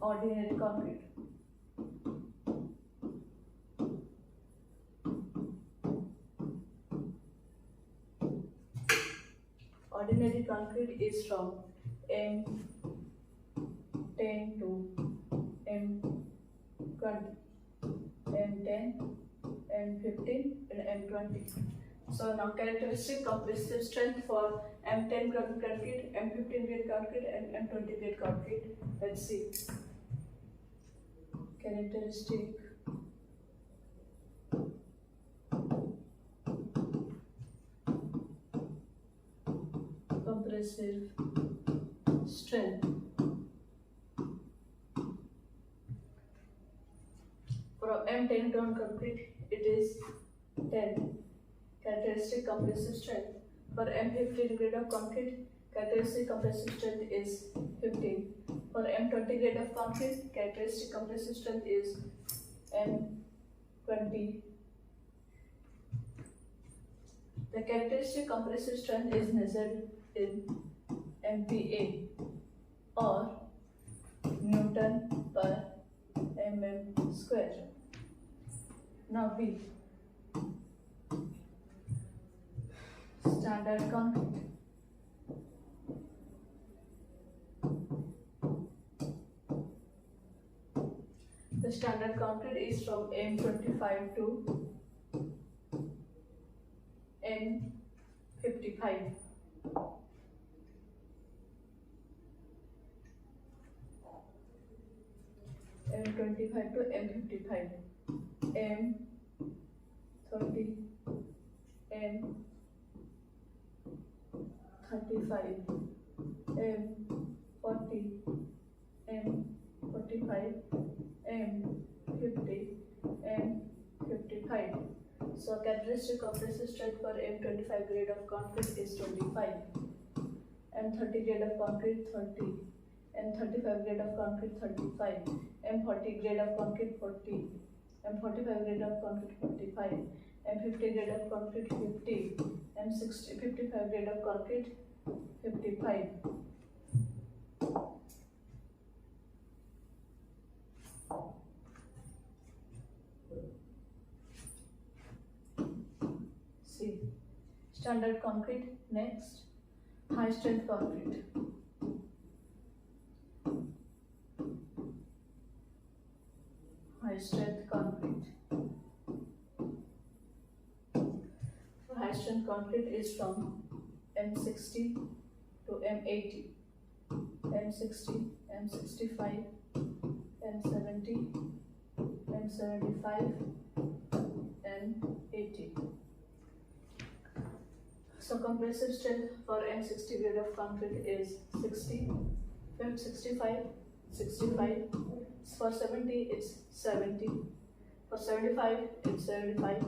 ordinary concrete. Ordinary concrete is from M10 to M20, M10, M15 and M20. So now characteristic compressive strength for M10 grade concrete, M15 grade concrete and M20 grade concrete. Let's see. Characteristic compressive strength for M10 grade concrete, it is 10. Characteristic compressive strength for M15 grade of concrete, characteristic compressive strength is 15. For M20 grade of concrete, characteristic compressive strength is M20. The characteristic compressive strength is measured in MPa or Newton per mm square. Now B. Standard concrete. The standard concrete is from M25 to M55. M25 to M55. M30, M35, M40, M45, M50, M55. So characteristic compressive strength for M25 grade of concrete is 25, M30 grade of concrete 30, M35 grade of concrete 35, M40 grade of concrete 40, M45 grade of concrete 45, M50 grade of concrete 50, M55 grade of concrete 55. See, standard concrete. Next, high strength concrete. High strength concrete. High strength concrete is from M60 to M80, M60, M65, M70, M75, M80. So compressive strength for M60 grade of concrete is 60, 65, 65. For 70 it's 70. For 75 it's 75.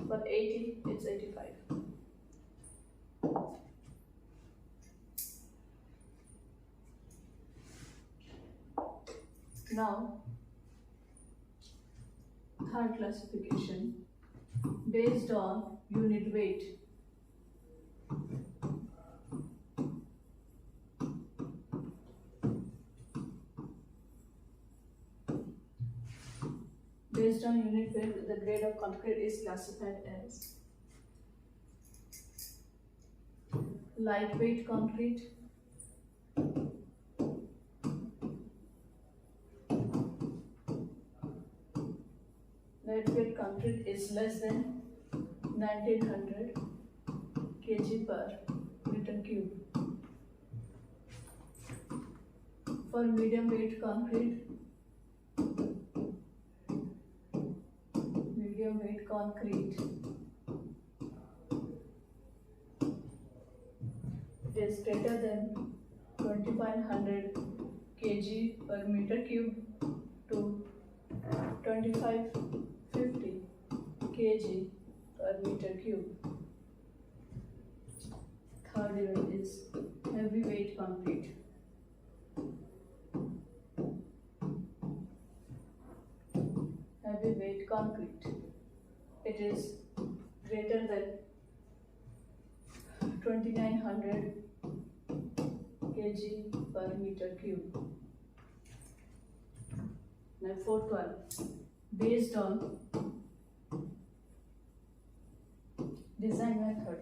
For 80 it's 85. Now, third classification based on unit weight. Based on unit weight, the grade of concrete is classified as lightweight concrete, lightweight concrete is less than 1900 kg per meter cube. For medium weight concrete, is greater than 2500 kg per meter cube to 2550 kg per meter cube. Third unit is heavyweight concrete. Heavyweight concrete. It is greater than 2900 kg per meter cube. Now fourth one, based on design method.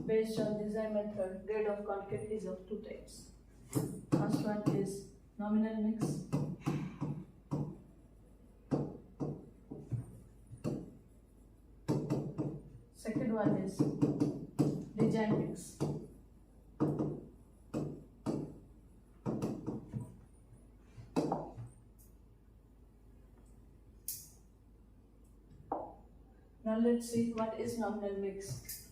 Based on design method, grade of concrete is of two types. First one is nominal mix. Second one is design mix. Now let's see what is nominal mix.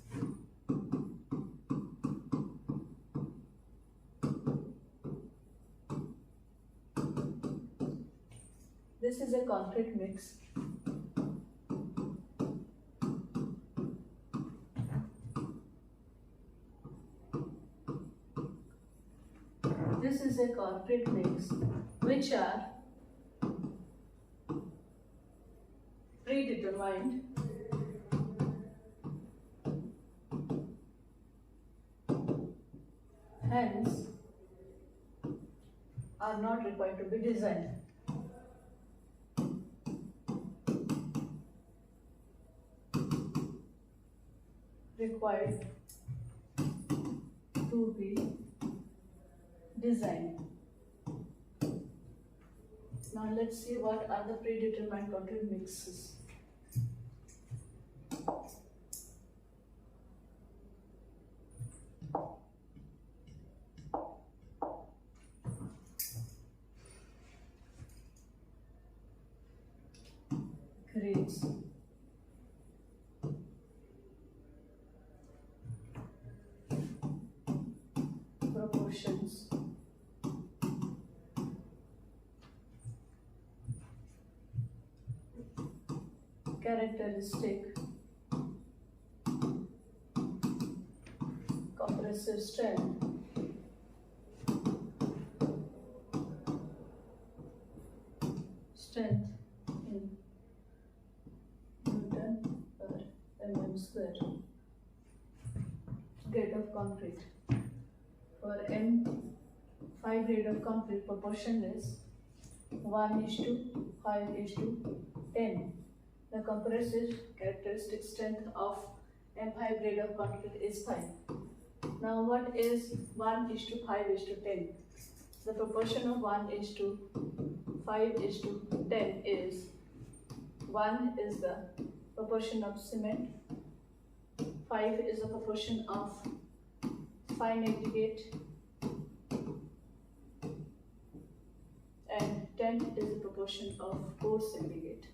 This is a concrete mix. This is a concrete mix which are predetermined hence are not required to be designed. Required to be designed. Now let's see what are the predetermined concrete mixes. Grades. Proportions. Characteristic. Compressive strength. Strength in Newton per mm square. Grade of concrete. For M5 grade of concrete, proportion is 1:5:10. The compressive characteristic strength of M5 grade of concrete is 5. Now what is 1:5:10? The proportion of 1:5:10 is 1 is the proportion of cement, 5 is the proportion of fine aggregate, and 10 is the proportion of coarse aggregate.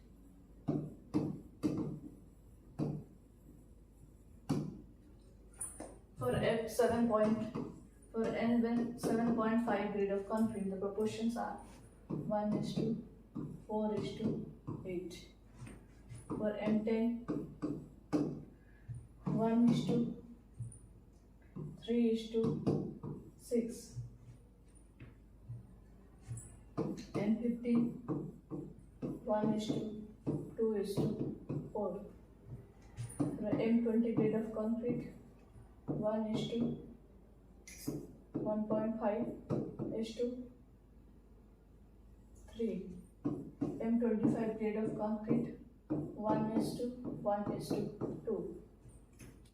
For N7.5 grade of concrete, the proportions are 1:4:8. For M10, 1:3:6. N15, 1:2:4. For M20 grade of concrete, 1:1.5:3. M25 grade of concrete, 1:1:2.